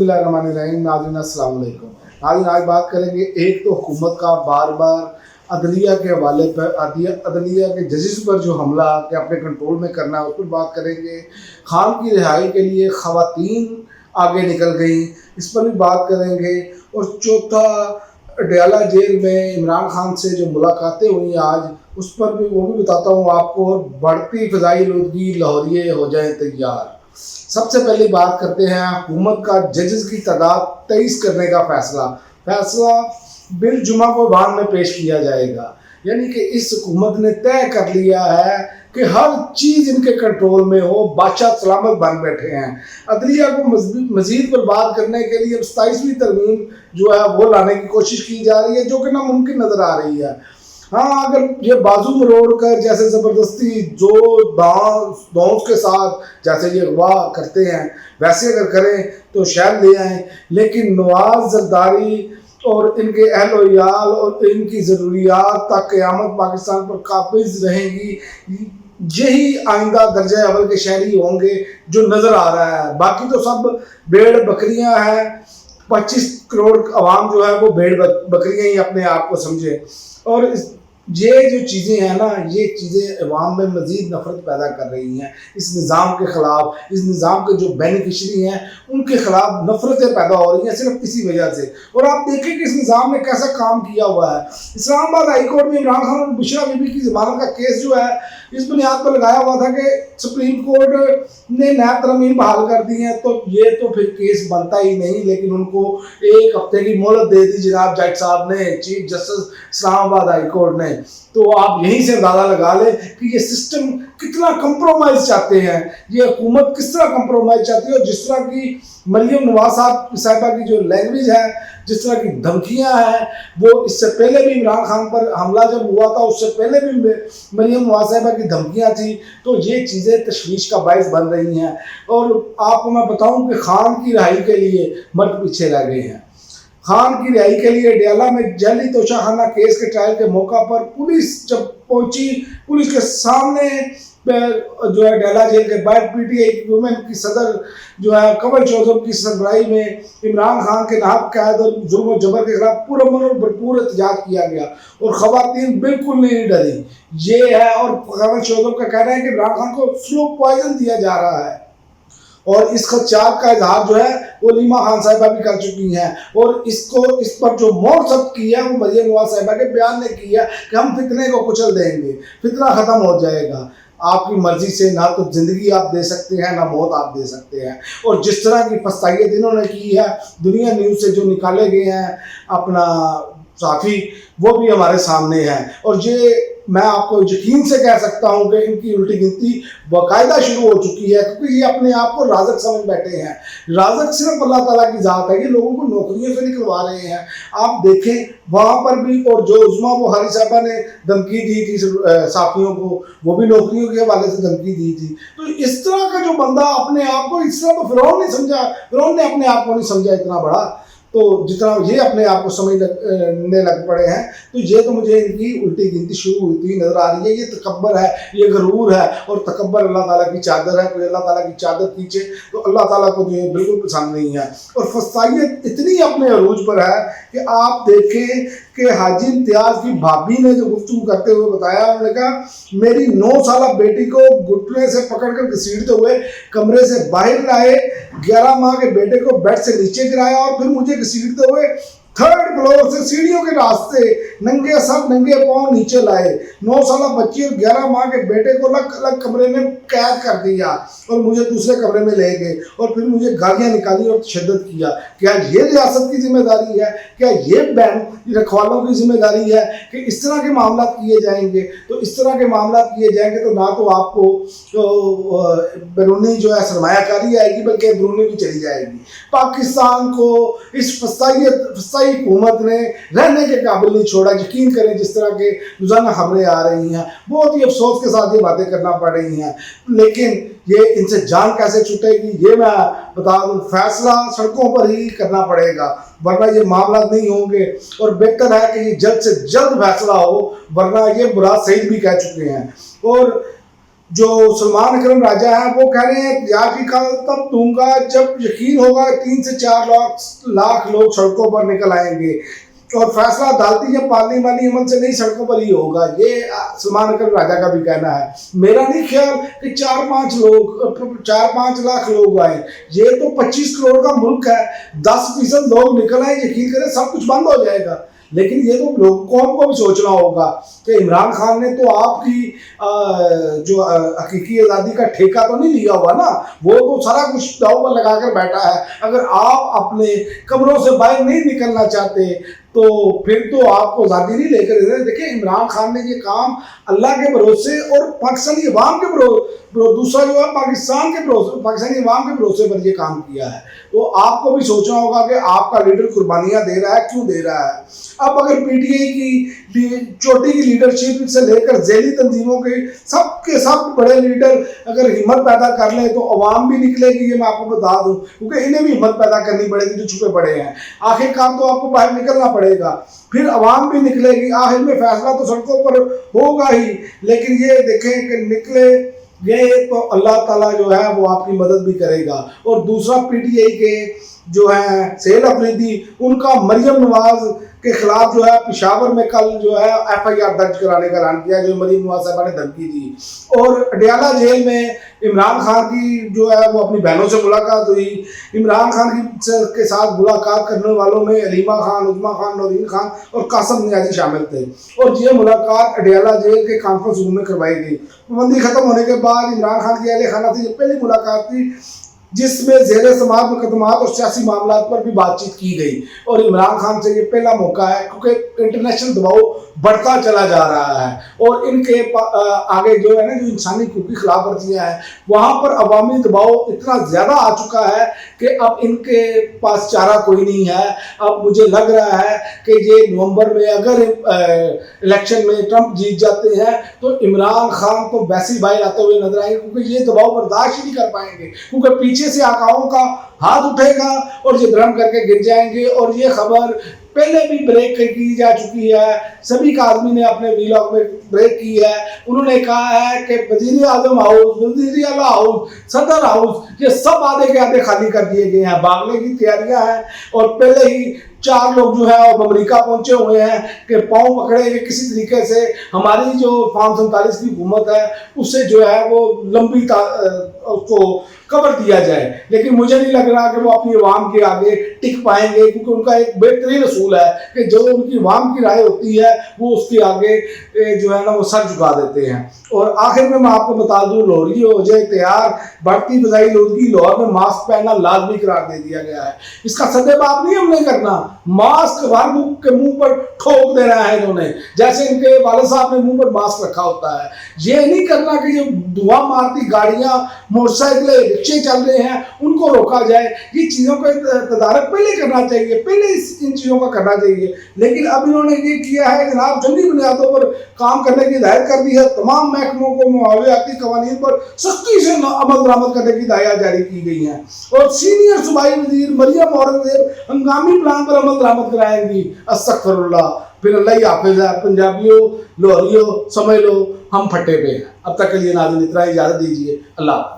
बिस्मिल्लाहिर्रहमानिर्रहीम। नाज़रीन अस्सलाम वालेकुम। नाज़रीन आज बात करेंगे, एक तो हुकूमत का बार बार अदलिया के हवाले पर, अदलिया के जजेस पर जो हमला के अपने कंट्रोल में करना है उस पर बात करेंगे। खान की रिहाई के लिए ख़वातीन आगे निकल गई, इस पर भी बात करेंगे। और चौथा, अडयाला जेल में इमरान खान से जो मुलाकातें हुई आज, उस पर भी वो भी बताता हूँ आपको। और बढ़ती फ़िज़ाई आलूदगी, लाहौरिये हो जाएं तैयार। सबसे पहले बात करते हैं हुकूमत का जजेस की तादाद 23 करने का फैसला बिल जुमा को बाद में पेश किया जाएगा। यानी कि इस हुकूमत ने तय कर लिया है कि हर चीज़ इनके कंट्रोल में हो, बादशाह सलामत बन बैठे हैं। अदलिया को मज़ीद बर्बाद करने के लिए 27वीं तरमीम जो है वो लाने की कोशिश की जा रही है, जो कि नामुमकिन नज़र आ रही है। हाँ, अगर ये बाजू मरोड़ कर जैसे ज़बरदस्ती जो दांव के साथ जैसे ये अगवा करते हैं वैसे अगर करें तो शायद ले आएँ, लेकिन नवाज जरदारी और इनके अहल व इयाल और इनकी ज़रूरियात तक क़यामत पाकिस्तान पर काबिज़ रहेंगी। यही आइंदा दर्जा अव्वल के शहरी होंगे जो नज़र आ रहा है। बाकी तो सब भेड़ बकरियां हैं। 25 करोड़ आवाम जो है वो भेड़ बकरियां ही अपने आप को समझे। और ये जो चीज़ें हैं ना, ये चीज़ें अवाम में मज़ीद नफ़रत पैदा कर रही हैं इस निज़ाम के ख़िलाफ़। इस निज़ाम के जो बेनिफिशरी हैं उनके ख़िलाफ़ नफ़रतें पैदा हो रही हैं सिर्फ इसी वजह से। और आप देखें कि इस निज़ाम ने कैसा काम किया हुआ है। इस्लामाबाद हाई कोर्ट में इमरान खान और बुशरा बीबी की ज़मानत का केस जो है इस बुनियाद पर लगाया हुआ था कि सुप्रीम कोर्ट ने नया तरमीम बहाल कर दी है, तो ये तो फिर केस बनता ही नहीं। लेकिन उनको 1 हफ्ते की मोहलत दे दी जनाब जज साहब ने, chief justice Islamabad high court ने। तो आप यहीं से अंदाज़ा लगा लें कि ये सिस्टम कितना कंप्रोमाइज़ चाहते हैं, ये हुकूमत किस तरह कंप्रोमाइज़ चाहती है। और जिस तरह की मरियम नवाज साहिबा की जो लैंग्वेज है, जिस तरह की धमकियां हैं, वो इससे पहले भी इमरान खान पर हमला जब हुआ था उससे पहले भी मरियम नवाज साहिबा की धमकियां थी। तो ये चीज़ें तशवीश का बायस बन रही हैं। और आपको मैं बताऊं कि खान की रिहाई के लिए मर्द पीछे रह गए हैं। खान की रिहाई के लिए अडयाला में जाली तोशाखाना केस के ट्रायल के मौका पर पुलिस जब पहुंची, पुलिस के सामने जो है अडयाला जेल के बाहर पीटीआई वुमेन की सदर जो है कमल चौधरी की सरबराही में इमरान खान के नाहक कैद और जुल्म जबर के खिलाफ पुरअमन और भरपूर एहतजाज किया गया और ख़वातीन बिल्कुल नहीं डरी। ये है। और कमल चौधरी का कहना है कि इमरान खान को स्लो पॉइजन दिया जा रहा है। और इस खदशात का इजहार जो है वो रीमा खान साहिबा भी कर चुकी हैं। और इस पर जो मोहर सख्त की है वो मरियम नवाज साहिबा के बयान ने की है कि हम फितने को कुचल देंगे, फितना ख़त्म हो जाएगा। आपकी मर्जी से ना तो ज़िंदगी आप दे सकते हैं ना मौत आप दे सकते हैं। और जिस तरह की फस्तायत इन्होंने की है, दुनिया न्यूज़ से जो निकाले गए हैं अपना साथी, वो भी हमारे सामने है। और ये मैं आपको यकीन से कह सकता हूँ कि इनकी उल्टी गिनती बाकायदा शुरू हो चुकी है, क्योंकि ये अपने आप को राज़क समझ बैठे हैं। राज़क सिर्फ अल्लाह ताला की ज़ात है। ये लोगों को नौकरियों से निकलवा रहे हैं। आप देखें वहाँ पर भी, और जो उस्मा बुखारी साहबा ने धमकी दी थी साथियों को, वो भी नौकरियों के हवाले से धमकी दी थी। तो इस तरह का जो बंदा अपने आप को, इस तरह तो फिरौन नहीं समझा, फिरौन ने अपने आप को नहीं समझा इतना बड़ा, तो जितना ये अपने आप को समझने लग पड़े हैं, तो ये तो मुझे इनकी उल्टी गिनती शुरू हुई नज़र आ रही है। ये तकब्बर है, ये गरूर है। और तकब्बर अल्लाह ताला की चादर है। कोई अल्लाह ताला की चादर खींचे तो अल्लाह ताला को ये बिल्कुल पसंद नहीं है। और फसाइयत इतनी अपने अरूज पर है कि आप देखें कि हाजी इम्तियाज़ की भाभी ने जो गुफ्तगू करते हुए बताया, उन्होंने कहा मेरी 9 साला बेटी को घुटने से पकड़कर घसीटते हुए कमरे से बाहर लाए, 11 माह के बेटे को बेड से नीचे गिराया और फिर मुझे घसीटते हुए 3rd फ्लोर से सीढ़ियों के रास्ते नंगे पांव नीचे लाए। 9 साला बच्ची और 11 माह के बेटे को अलग अलग कमरे में कैद कर दिया और मुझे दूसरे कमरे में ले गए और फिर मुझे गालियां निकाली और तशद्दुद किया। क्या ये रियासत की जिम्मेदारी है? क्या ये बैंक रखवालों की जिम्मेदारी है कि इस तरह के मामला किए जाएंगे? तो इस तरह के मामला किए जाएंगे तो ना तो आपको बैरूनी जो है सरमायाकारी आएगी, बल्कि अंदरूनी भी चली जाएगी। पाकिस्तान को इस फसाई हुकूमत ने रहने के काबिल नहीं छोड़ा। यकीन करें जिस तरह के रोज़ाना खबरें आ रही हैं, बहुत ही अफसोस के साथ ये बातें करना पड़ रही हैं। लेकिन ये इनसे जान कैसे छूटेगी ये मैं बता दूं, फैसला सड़कों पर ही करना पड़ेगा, वरना ये मामला नहीं होंगे। और बेहतर है कि ये जल्द से जल्द फैसला हो, वरना ये मुराद सईद भी कह चुके हैं। और जो सलमान अकरम राजा हैं वो कह रहे हैं यार की कल तब दूंगा जब यकीन होगा 3 से 4 लाख लोग सड़कों पर निकल आएंगे, और फैसला अदालती या पार्लिमानी अमल से नहीं सड़कों पर ही होगा। ये सलमान अकरम राजा का भी कहना है। मेरा नहीं ख्याल कि 4-5 लाख लोग आए, ये तो 25 करोड़ का मुल्क है, 10% लोग निकल आए, यकीन करें सब कुछ बंद हो जाएगा। लेकिन ये तो लोगों को भी सोचना होगा कि इमरान खान ने तो आपकी जो हकीकी आज़ादी का ठेका तो नहीं लिया हुआ ना, वो तो सारा कुछ दांव पर लगा कर बैठा है। अगर आप अपने कमरों से बाहर नहीं निकलना चाहते तो फिर तो आपको आज़ादी नहीं लेकर। देखिए इमरान खान ने ये काम अल्लाह के भरोसे और पाकिस्तानी अवाम के भरोसे, दूसरा जो है पाकिस्तान के भरोसे, पाकिस्तानी अवाम के भरोसे पर ये काम किया है। तो आपको भी सोचना होगा कि आपका लीडर कुर्बानियाँ दे रहा है, क्यों दे रहा है। अब अगर पीटीआई की चोटी की लीडरशिप से लेकर झैली तंजीमों के सब बड़े लीडर अगर हिम्मत पैदा कर ले तो अवाम भी निकलेगी, ये मैं आपको बता दूं, क्योंकि इन्हें भी हिम्मत पैदा करनी पड़ेगी जो छुपे पड़े हैं। आखिरकार तो आपको बाहर निकलना पड़ेगा, फिर अवाम भी निकलेगी, आखिर में फैसला तो सड़कों पर होगा ही। लेकिन ये देखें कि निकले ये तो अल्लाह ताला जो है वो आपकी मदद भी करेगा। और दूसरा पीटीआई के जो है सेल अफरीदी, उनका मरियम नवाज के खिलाफ जो है पेशावर में कल जो है एफआईआर दर्ज कराने का ऐलान किया, जो मरियम नवाज साहबा ने धमकी दी। और अडयाला जेल में इमरान खान की जो है वो अपनी बहनों से मुलाकात हुई। इमरान खान के साथ मुलाकात करने वालों में अलीमा खान, उजमा खान, नौरीन खान और कासम नियाजी शामिल थे। और ये मुलाकात अडयाला जेल के कॉन्फ्रेंस रूम में करवाई गई। पाबंदी खत्म होने के बाद इमरान खान की अहल खाना से ये पहली मुलाकात थी जिसमें ज़ेरे समाअत मुकदमात और सियासी मामलात पर भी बातचीत की गई। और इमरान खान से ये पहला मौका है क्योंकि इंटरनेशनल दबाव बढ़ता चला जा रहा है और इनके आगे जो है ना जो इंसानी हकूक़ की खिलाफ वर्जियाँ हैं वहाँ पर अवामी दबाव इतना ज़्यादा आ चुका है कि अब इनके पास चारा कोई नहीं है। अब मुझे लग रहा है कि ये नवंबर में अगर इलेक्शन में ट्रंप जीत जाते हैं तो इमरान खान तो वैसे ही बाहर आते हुए नजर आएंगे, क्योंकि ये दबाव बर्दाश्त ही नहीं कर पाएंगे, क्योंकि पीछे से आकाओं का हाथ उठेगा और ये ड्रम करके गिर जाएंगे। और ये खबर पहले भी ब्रेक की जा चुकी है, सभी का आदमी ने अपने वीलॉग में ब्रेक की है। उन्होंने कहा है कि वज़ीर आज़म हाउस, वज़ीर आला हाउस, सदर हाउस, ये सब आधे के आधे खाली कर दिए गए हैं, भागने की तैयारियां हैं। और पहले ही 4 लोग जो है अब अमेरिका पहुंचे हुए हैं कि पाँव पकड़े किसी तरीके से हमारी जो फॉर्म 47 की हुकूमत है उससे जो है वो लंबी उसको कवर दिया जाए। लेकिन मुझे नहीं लग रहा कि वो अपनी अवाम के आगे टिक पाएंगे, क्योंकि उनका एक बेहतरीन असूल है कि जो उनकी अवाम की राय होती है वो उसके आगे जो है ना वो सर झुका देते हैं। और आखिर में मैं आपको बता दूं, लोहरी हो जाए तैयार, बढ़ती बजाई लोगी, लाहौर में मास्क पहनना लाजमी करार दे दिया गया है। इसका सदेबाप नहीं हमने करना, मास्क हर मुंह के मुंह पर ठोक देना है इन्होंने, जैसे इनके वाले साहब ने मुंह पर मास्क रखा होता है। ये नहीं करना कि जो धुआं मारती गाड़ियां, मोटरसाइकिलें, रिक्शे चल रहे हैं उनको रोका जाए। ये चीज़ों का तदारक पहले करना चाहिए, पहले इन चीज़ों का करना चाहिए। लेकिन अब इन्होंने ये किया है जनाब, जंगी बुनियादों पर काम करने की हिदायत कर दी है। तमाम महकमों को माहौलियाती कवानीन पर सख्ती से अमल दरामद करने की हिदायत जारी की गई हैं। और सीनियर सूबाई वज़ीर मरियम औरंगज़ेब हंगामी प्लान पर अमल दरामद कराएंगी। अस्तगफिरुल्लाह। फिर अल्लाह ही हाफिज़ है। पंजाबियों, लोहरियों, समझ लो हम फट्टे पे हैं। अब तक के लिए नाज़रीन इतना ही, इजाज़त दीजिए। अल्लाह।